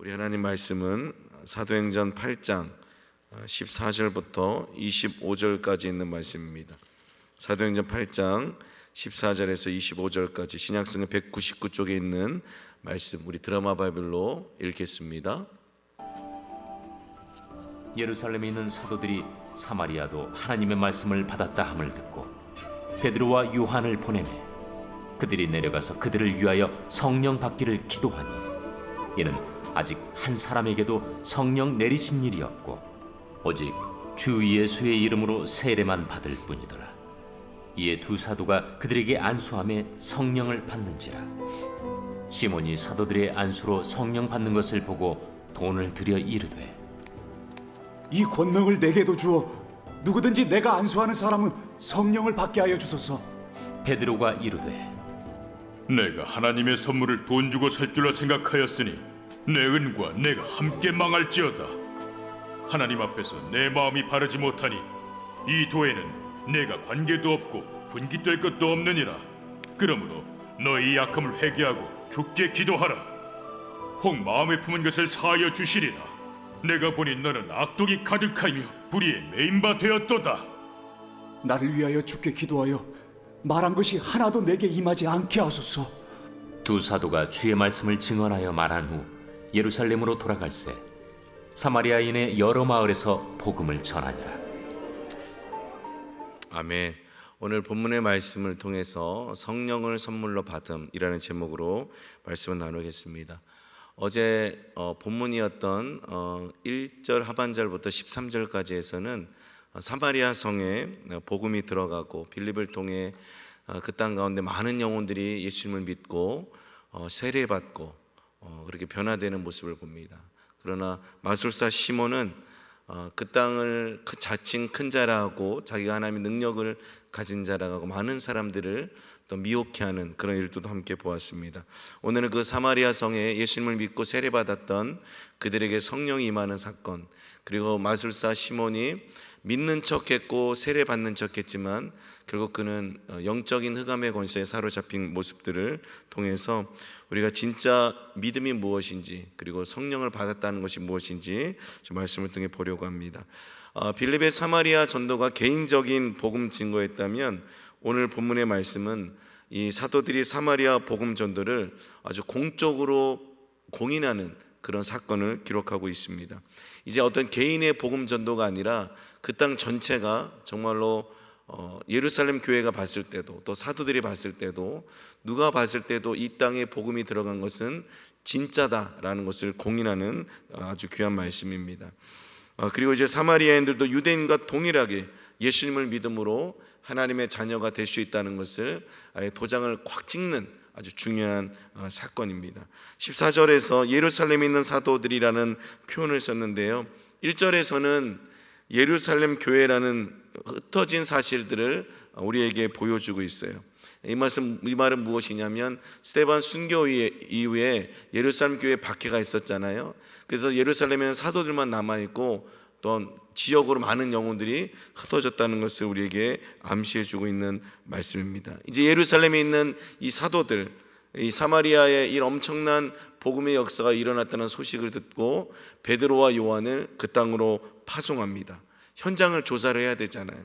우리 하나님 말씀은 사도행전 8장 14절부터 25절까지 있는 말씀입니다. 사도행전 8장 14절에서 25절까지 신약성경 199쪽에 있는 말씀, 우리 드라마 바이블로 읽겠습니다. 예루살렘에 있는 사도들이 사마리아도 하나님의 말씀을 받았다 함을 듣고 베드로와 요한을 보내매 그들이 내려가서 그들을 위하여 성령 받기를 기도하니 이는 아직 한 사람에게도 성령 내리신 일이 없고 오직 주 예수의 이름으로 세례만 받을 뿐이더라. 이에 두 사도가 그들에게 안수하며 성령을 받는지라. 시몬이 사도들의 안수로 성령 받는 것을 보고 돈을 들여 이르되 이 권능을 내게도 주어 누구든지 내가 안수하는 사람은 성령을 받게 하여 주소서. 베드로가 이르되 내가 하나님의 선물을 돈 주고 살 줄로 생각하였으니 내 은과 내가 함께 망할지어다. 하나님 앞에서 내 마음이 바르지 못하니 이 도에는 내가 관계도 없고 분깃될 것도 없느니라. 그러므로 너희 약함을 회개하고 주께 기도하라. 혹 마음에 품은 것을 사하여 주시리라. 내가 보니 너는 악독이 가득하며 불의에 매인 바 되었도다. 나를 위하여 주께 기도하여 말한 것이 하나도 내게 임하지 않게 하소서. 두 사도가 주의 말씀을 증언하여 말한 후 예루살렘으로 돌아갈새 사마리아인의 여러 마을에서 복음을 전하니라. 아멘. 오늘 본문의 말씀을 통해서 성령을 선물로 받음이라는 제목으로 말씀을 나누겠습니다. 어제 본문이었던 1절 하반절부터 13절까지에서는 사마리아 성에 복음이 들어가고 빌립을 통해 그 땅 가운데 많은 영혼들이 예수님을 믿고 세례받고 그렇게 변화되는 모습을 봅니다. 그러나 마술사 시몬은 그 땅을 자칭 큰 자라고 자기가 하나님의 능력을 가진 자라고 많은 사람들을 또 미혹해 하는 그런 일도 함께 보았습니다. 오늘은 그 사마리아 성에 예수님을 믿고 세례받았던 그들에게 성령이 임하는 사건, 그리고 마술사 시몬이 믿는 척했고 세례받는 척했지만 결국 그는 영적인 흑암의 권세에 사로잡힌 모습들을 통해서 우리가 진짜 믿음이 무엇인지, 그리고 성령을 받았다는 것이 무엇인지 좀 말씀을 통해 보려고 합니다. 빌립의 사마리아 전도가 개인적인 복음 증거였다면 오늘 본문의 말씀은 이 사도들이 사마리아 복음 전도를 아주 공적으로 공인하는 그런 사건을 기록하고 있습니다. 이제 어떤 개인의 복음 전도가 아니라 그 땅 전체가 정말로 예루살렘 교회가 봤을 때도, 또 사도들이 봤을 때도, 누가 봤을 때도 이 땅에 복음이 들어간 것은 진짜다라는 것을 공인하는 아주 귀한 말씀입니다. 그리고 이제 사마리아인들도 유대인과 동일하게 예수님을 믿음으로 하나님의 자녀가 될 수 있다는 것을 아예 도장을 꽉 찍는 아주 중요한 사건입니다. 14절에서 예루살렘에 있는 사도들이라는 표현을 썼는데요, 1절에서는 예루살렘 교회라는 흩어진 사실들을 우리에게 보여주고 있어요. 이 말은 무엇이냐면 스데반 순교 이후에 예루살렘 교회 박해가 있었잖아요. 그래서 예루살렘에는 사도들만 남아있고 또 지역으로 많은 영혼들이 흩어졌다는 것을 우리에게 암시해주고 있는 말씀입니다. 이제 예루살렘에 있는 이 사도들, 이 사마리아의 이 엄청난 복음의 역사가 일어났다는 소식을 듣고 베드로와 요한을 그 땅으로 파송합니다. 현장을 조사를 해야 되잖아요.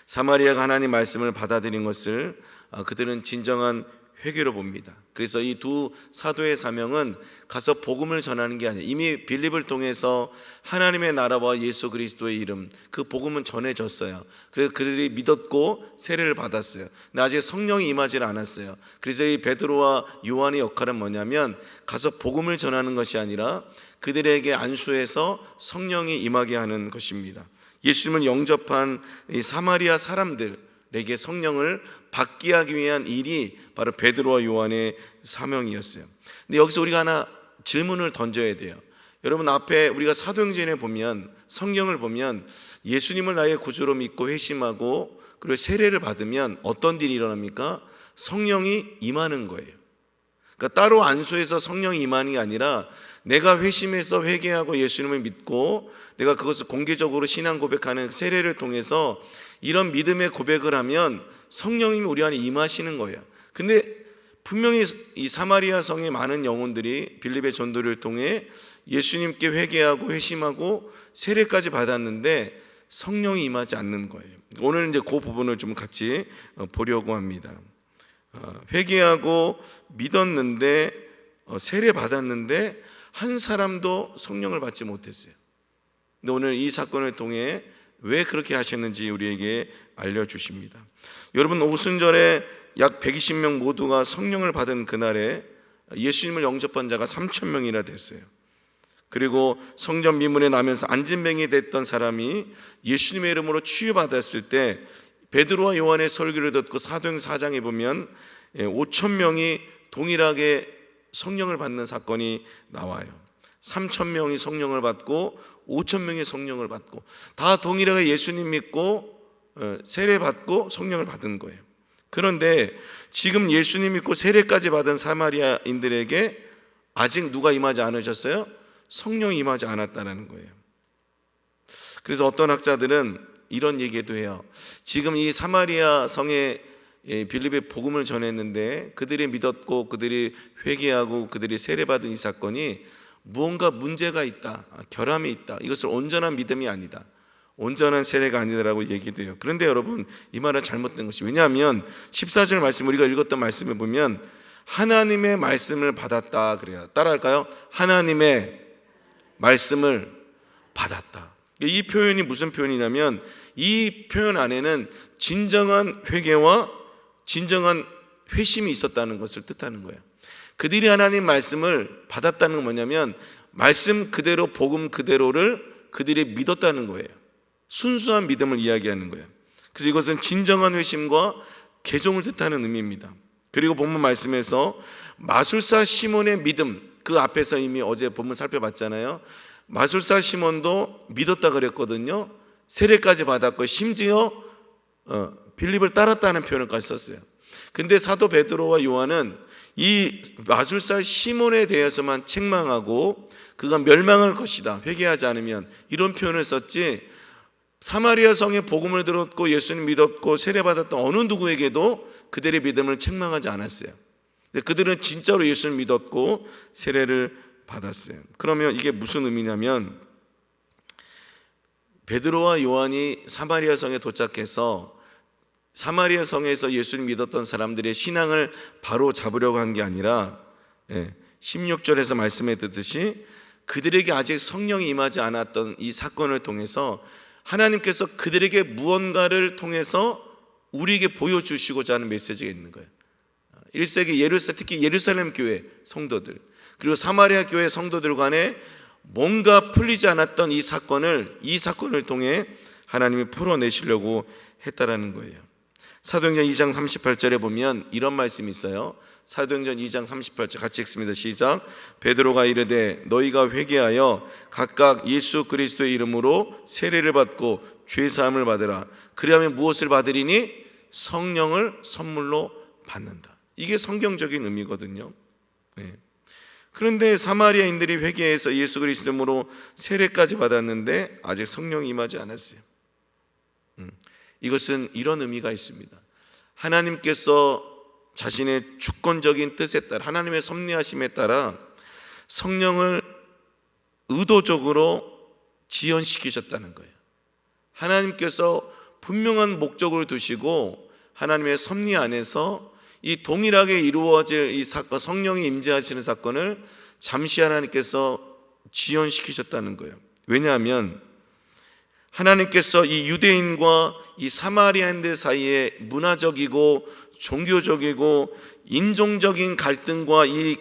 사마리아가 하나님 말씀을 받아들인 것을 그들은 진정한 회개로 봅니다. 그래서 이 두 사도의 사명은 가서 복음을 전하는 게 아니에요. 이미 빌립을 통해서 하나님의 나라와 예수 그리스도의 이름, 그 복음은 전해졌어요. 그래서 그들이 믿었고 세례를 받았어요. 근데 아직 성령이 임하지 않았어요. 그래서 이 베드로와 요한의 역할은 뭐냐면 가서 복음을 전하는 것이 아니라 그들에게 안수해서 성령이 임하게 하는 것입니다. 예수님을 영접한 이 사마리아 사람들에게 성령을 받게 하기 위한 일이 바로 베드로와 요한의 사명이었어요. 근데 여기서 우리가 하나 질문을 던져야 돼요. 여러분, 앞에 우리가 사도행전에 보면, 성경을 보면 예수님을 나의 구주로 믿고 회심하고 그리고 세례를 받으면 어떤 일이 일어납니까? 성령이 임하는 거예요. 그러니까 따로 안수해서 성령이 임하는 게 아니라 내가 회심해서 회개하고 예수님을 믿고 내가 그것을 공개적으로 신앙 고백하는 세례를 통해서 이런 믿음의 고백을 하면 성령님이 우리 안에 임하시는 거예요. 근데 분명히 이 사마리아 성의 많은 영혼들이 빌립의 전도를 통해 예수님께 회개하고 회심하고 세례까지 받았는데 성령이 임하지 않는 거예요. 오늘 이제 그 부분을 좀 같이 보려고 합니다. 회개하고 믿었는데 세례 받았는데 한 사람도 성령을 받지 못했어요. 근데 오늘 이 사건을 통해 왜 그렇게 하셨는지 우리에게 알려주십니다. 여러분, 오순절에 약 120명 모두가 성령을 받은 그날에 예수님을 영접한 자가 3,000명이나 됐어요. 그리고 성전 미문에 나면서 안진뱅이 됐던 사람이 예수님의 이름으로 치유받았을 때 베드로와 요한의 설교를 듣고 사도행전 4장에 보면 5,000명이 동일하게 성령을 받는 사건이 나와요. 3,000명이 성령을 받고 5,000명이 성령을 받고 다 동일하게 예수님 믿고 세례 받고 성령을 받은 거예요. 그런데 지금 예수님 믿고 세례까지 받은 사마리아인들에게 아직 누가 임하지 않으셨어요? 성령이 임하지 않았다는 거예요. 그래서 어떤 학자들은 이런 얘기도 해요. 지금 이 사마리아 성에 빌립의 복음을 전했는데 그들이 믿었고 그들이 회개하고 그들이 세례받은 이 사건이 무언가 문제가 있다, 결함이 있다. 이것을 온전한 믿음이 아니다, 온전한 세례가 아니다라고 얘기도 해요. 그런데 여러분, 이 말은 잘못된 것이, 왜냐하면 14절 말씀, 우리가 읽었던 말씀을 보면 하나님의 말씀을 받았다 그래요. 따라할까요? 하나님의 말씀을 받았다. 이 표현이 무슨 표현이냐면 이 표현 안에는 진정한 회개와 진정한 회심이 있었다는 것을 뜻하는 거예요. 그들이 하나님 말씀을 받았다는 건 뭐냐면 말씀 그대로 복음 그대로를 그들이 믿었다는 거예요. 순수한 믿음을 이야기하는 거예요. 그래서 이것은 진정한 회심과 개종을 뜻하는 의미입니다. 그리고 본문 말씀에서 마술사 시몬의 믿음, 그 앞에서 이미 어제 본문 살펴봤잖아요. 마술사 시몬도 믿었다 그랬거든요. 세례까지 받았고 심지어 빌립을 따랐다는 표현까지 썼어요. 근데 사도 베드로와 요한은 이 마술사 시몬에 대해서만 책망하고 그가 멸망할 것이다, 회개하지 않으면, 이런 표현을 썼지 사마리아 성의 복음을 들었고 예수님 믿었고 세례받았던 어느 누구에게도 그들의 믿음을 책망하지 않았어요. 그들은 진짜로 예수를 믿었고 세례를 받았어요. 그러면 이게 무슨 의미냐면 베드로와 요한이 사마리아 성에 도착해서 사마리아 성에서 예수를 믿었던 사람들의 신앙을 바로 잡으려고 한 게 아니라 16절에서 말씀해 듣듯이 그들에게 아직 성령이 임하지 않았던 이 사건을 통해서 하나님께서 그들에게 무언가를 통해서 우리에게 보여주시고자 하는 메시지가 있는 거예요. 1세기 특히 예루살렘 교회 성도들 그리고 사마리아 교회 성도들 간에 뭔가 풀리지 않았던 이 사건을 통해 하나님이 풀어내시려고 했다라는 거예요. 사도행전 2장 38절에 보면 이런 말씀이 있어요. 사도행전 2장 38절 같이 읽습니다. 시작. 베드로가 이르되 너희가 회개하여 각각 예수 그리스도의 이름으로 세례를 받고 죄 사함을 받으라. 그리하면 무엇을 받으리니? 성령을 선물로 받는다. 이게 성경적인 의미거든요. 그런데 사마리아인들이 회개해서 예수 그리스도 이름으로 세례까지 받았는데 아직 성령이 임하지 않았어요. 이것은 이런 의미가 있습니다. 하나님께서 자신의 주권적인 뜻에 따라 하나님의 섭리하심에 따라 성령을 의도적으로 지연시키셨다는 거예요. 하나님께서 분명한 목적을 두시고 하나님의 섭리 안에서 이 동일하게 이루어질 이 사건, 성령이 임재하시는 사건을 잠시 하나님께서 지연시키셨다는 거예요. 왜냐하면 하나님께서 이 유대인과 이 사마리아인들 사이에 문화적이고 종교적이고 인종적인 갈등과 이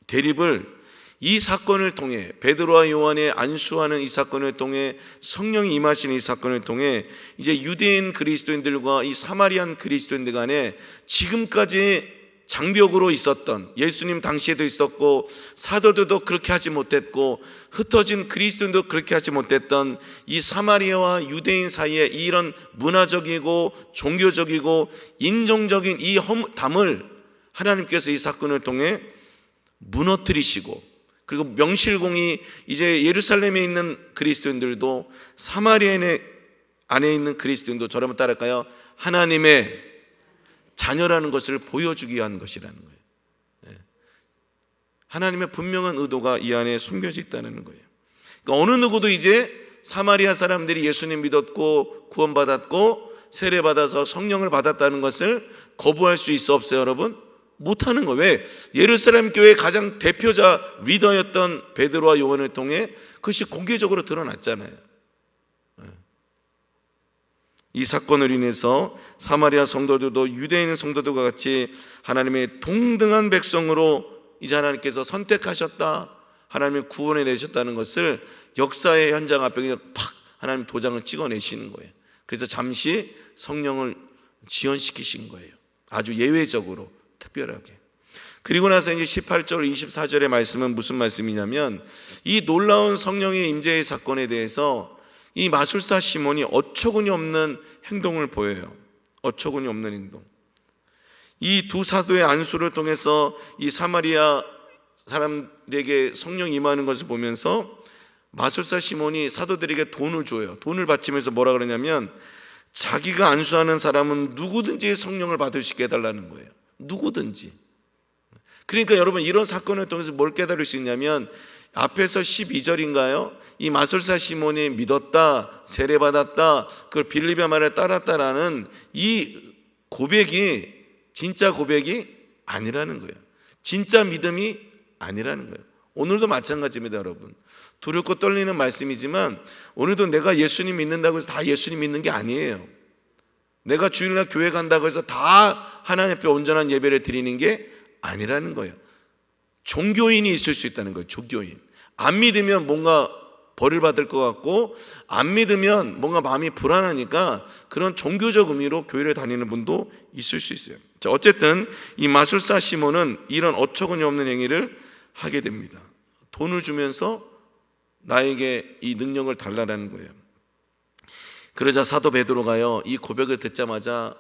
대립을 이 사건을 통해 베드로와 요한의 안수하는 이 사건을 통해 성령이 임하시는 이 사건을 통해 이제 유대인 그리스도인들과 이 사마리안 그리스도인들 간에 지금까지 장벽으로 있었던 예수님 당시에도 있었고 사도들도 그렇게 하지 못했고 흩어진 그리스도인도 그렇게 하지 못했던 이 사마리아와 유대인 사이에 이런 문화적이고 종교적이고 인종적인 이 담을 하나님께서 이 사건을 통해 무너뜨리시고 그리고 명실공히 이제 예루살렘에 있는 그리스도인들도 사마리아 안에 있는 그리스도인도 저를 따를까요? 하나님의 자녀라는 것을 보여주기 위한 것이라는 거예요. 하나님의 분명한 의도가 이 안에 숨겨져 있다는 거예요. 그러니까 어느 누구도 이제 사마리아 사람들이 예수님 믿었고 구원받았고 세례받아서 성령을 받았다는 것을 거부할 수 있어 없어요, 여러분? 못하는 거예요. 왜? 예루살렘 교회의 가장 대표자 리더였던 베드로와 요한을 통해 그것이 공개적으로 드러났잖아요. 이 사건을 인해서 사마리아 성도들도 유대인 성도들과 같이 하나님의 동등한 백성으로 이제 하나님께서 선택하셨다, 하나님의 구원해 내셨다는 것을 역사의 현장 앞에 그냥 팍 하나님 도장을 찍어내시는 거예요. 그래서 잠시 성령을 지연시키신 거예요. 아주 예외적으로 특별하게. 그리고 나서 이제 18절 24절의 말씀은 무슨 말씀이냐면 이 놀라운 성령의 임재의 사건에 대해서 이 마술사 시몬이 어처구니 없는 행동을 보여요. 어처구니 없는 행동. 이 두 사도의 안수를 통해서 이 사마리아 사람들에게 성령 임하는 것을 보면서 마술사 시몬이 사도들에게 돈을 줘요. 돈을 바치면서 뭐라 그러냐면 자기가 안수하는 사람은 누구든지 성령을 받을 수 있게 해달라는 거예요. 누구든지. 그러니까 여러분 이런 사건을 통해서 뭘 깨달을 수 있냐면 앞에서 12절인가요? 이 마술사 시몬이 믿었다, 세례받았다, 그걸 빌립의 말을 따랐다라는 이 고백이 진짜 고백이 아니라는 거예요. 진짜 믿음이 아니라는 거예요. 오늘도 마찬가지입니다, 여러분. 두렵고 떨리는 말씀이지만 오늘도 내가 예수님 믿는다고 해서 다 예수님 믿는 게 아니에요. 내가 주일날 교회 간다고 해서 다 하나님 앞에 온전한 예배를 드리는 게 아니라는 거예요. 종교인이 있을 수 있다는 거예요. 종교인. 안 믿으면 뭔가 벌을 받을 것 같고 안 믿으면 뭔가 마음이 불안하니까 그런 종교적 의미로 교회를 다니는 분도 있을 수 있어요. 자, 어쨌든 이 마술사 시몬은 이런 어처구니 없는 행위를 하게 됩니다. 돈을 주면서 나에게 이 능력을 달라라는 거예요. 그러자 사도 베드로가요 이 고백을 듣자마자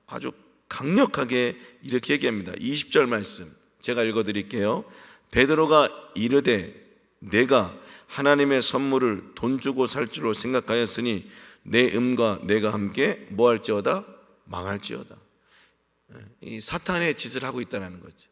아주 강력하게 이렇게 얘기합니다. 20절 말씀 제가 읽어드릴게요. 베드로가 이르되 내가 하나님의 선물을 돈 주고 살 줄로 생각하였으니 내 음과 내가 함께 뭐 할지어다? 망할지어다. 이 사탄의 짓을 하고 있다는 거죠.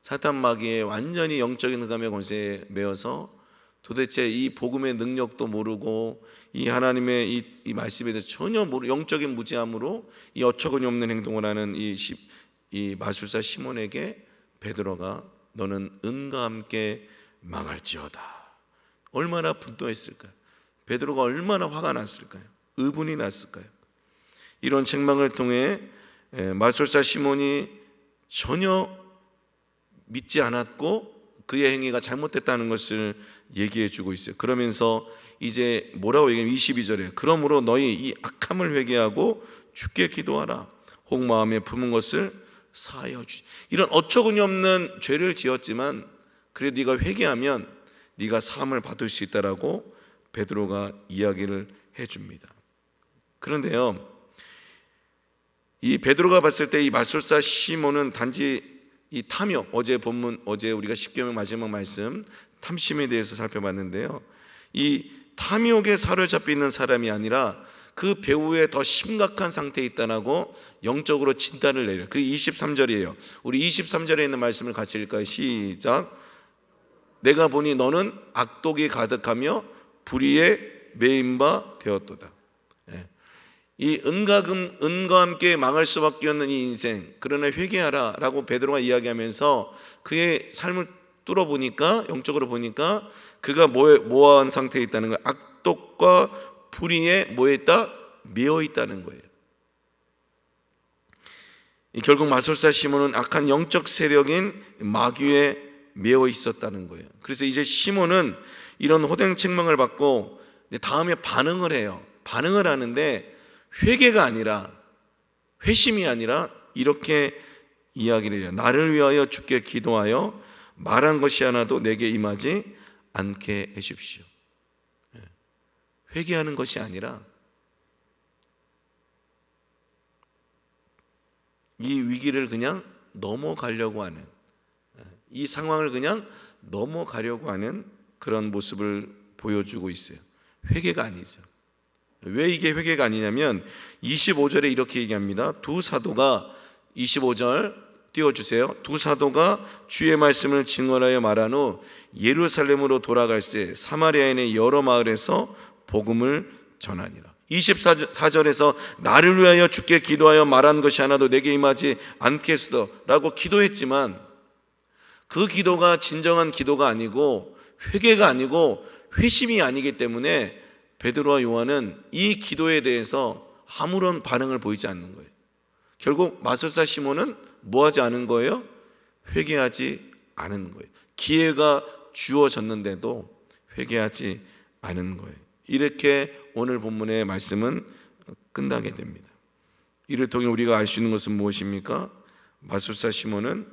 사탄 마귀의 완전히 영적인 흑암의 권세에 매여서 도대체 이 복음의 능력도 모르고 이 하나님의 이 말씀에 대해서 전혀 영적인 무지함으로 이 어처구니 없는 행동을 하는 이 마술사 시몬에게 베드로가 너는 은과 함께 망할지어다. 얼마나 분노했을까요? 베드로가 얼마나 화가 났을까요? 의분이 났을까요? 이런 책망을 통해 마술사 시몬이 전혀 믿지 않았고 그의 행위가 잘못됐다는 것을 얘기해 주고 있어요. 그러면서 이제 뭐라고 얘기하면 22절에 그러므로 너희 이 악함을 회개하고 주께 기도하라. 혹 마음에 품은 것을 사하여 주시. 이런 어처구니 없는 죄를 지었지만 그래도 네가 회개하면 네가 사함을 받을 수 있다라고 베드로가 이야기를 해줍니다. 그런데요, 이 베드로가 봤을 때 이 마술사 시몬은 단지 이 탐욕, 어제 우리가 십계명 마지막 말씀 탐심에 대해서 살펴봤는데요, 이 탐욕에 사로잡혀 있는 사람이 아니라 그 배후에 더 심각한 상태에 있다라고 영적으로 진단을 내려요. 그 23절이에요. 우리 23절에 있는 말씀을 같이 읽을까요? 시작. 내가 보니 너는 악독이 가득하며 불의에 매인 바 되었도다. 이 은과 함께 망할 수밖에 없는 이 인생, 그러나 회개하라 라고 베드로가 이야기하면서 그의 삶을 뚫어보니까, 영적으로 보니까 그가 뭐한 상태에 있다는 거예요? 악독과 불의에 뭐에 있다? 매어 있다는 거예요. 결국 마술사 시몬은 악한 영적 세력인 마귀에 매어 있었다는 거예요. 그래서 이제 시몬은 이런 호된 책망을 받고 다음에 반응을 해요. 반응을 하는데 회개가 아니라, 회심이 아니라 이렇게 이야기를 해요. 나를 위하여 주께 기도하여 말한 것이 하나도 내게 임하지 않게 해주십시오. 회개하는 것이 아니라 이 위기를 그냥 넘어가려고 하는, 이 상황을 그냥 넘어가려고 하는 그런 모습을 보여주고 있어요. 회개가 아니죠. 왜 이게 회개가 아니냐면 25절에 이렇게 얘기합니다. 두 사도가 25절 띄워주세요. 두 사도가 주의 말씀을 증언하여 말한 후 예루살렘으로 돌아갈새 사마리아인의 여러 마을에서 복음을 전하니라. 24절에서 나를 위하여 주께 기도하여 말한 것이 하나도 내게 임하지 않겠소라고 기도했지만 그 기도가 진정한 기도가 아니고 회개가 아니고 회심이 아니기 때문에 베드로와 요한은 이 기도에 대해서 아무런 반응을 보이지 않는 거예요. 결국 마술사 시몬은 뭐하지 않은 거예요? 회개하지 않은 거예요. 기회가 주어졌는데도 회개하지 않은 거예요. 이렇게 오늘 본문의 말씀은 끝나게 됩니다. 이를 통해 우리가 알 수 있는 것은 무엇입니까? 마술사 시몬은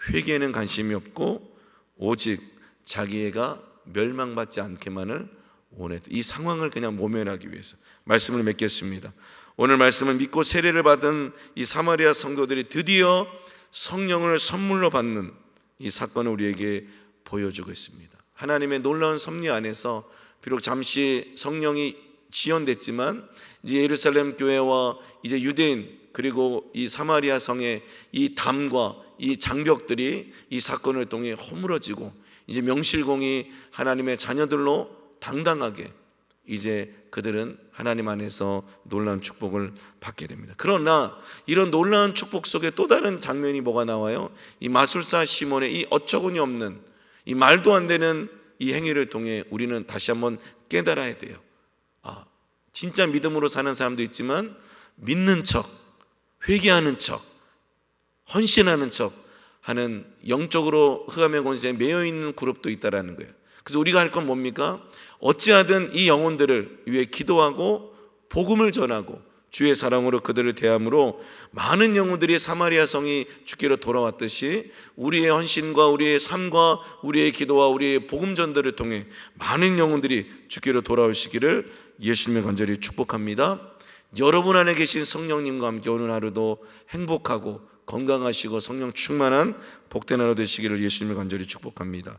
회개에는 관심이 없고 오직 자기애가 멸망받지 않게만을 원했다. 이 상황을 그냥 모면하기 위해서 말씀을 맺겠습니다. 오늘 말씀은 믿고 세례를 받은 이 사마리아 성도들이 드디어 성령을 선물로 받는 이 사건을 우리에게 보여주고 있습니다. 하나님의 놀라운 섭리 안에서 비록 잠시 성령이 지연됐지만 이제 예루살렘 교회와 이제 유대인 그리고 이 사마리아 성의 이 담과 이 장벽들이 이 사건을 통해 허물어지고 이제 명실공히 하나님의 자녀들로 당당하게 이제 그들은 하나님 안에서 놀라운 축복을 받게 됩니다. 그러나 이런 놀라운 축복 속에 또 다른 장면이 뭐가 나와요? 이 마술사 시몬의 이 어처구니 없는 이 말도 안 되는 이 행위를 통해 우리는 다시 한번 깨달아야 돼요. 진짜 믿음으로 사는 사람도 있지만 믿는 척, 회개하는 척, 헌신하는 척 하는 영적으로 흑암의 권세에 매여 있는 그룹도 있다라는 거예요. 그래서 우리가 할 건 뭡니까? 어찌하든 이 영혼들을 위해 기도하고 복음을 전하고 주의 사랑으로 그들을 대함으로 많은 영혼들이 사마리아 성이 주께로 돌아왔듯이 우리의 헌신과 우리의 삶과 우리의 기도와 우리의 복음 전도를 통해 많은 영혼들이 주께로 돌아오시기를 예수님의 간절히 축복합니다. 여러분 안에 계신 성령님과 함께 오늘 하루도 행복하고 건강하시고 성령 충만한 복된 하루 되시기를 예수님의 간절히 축복합니다.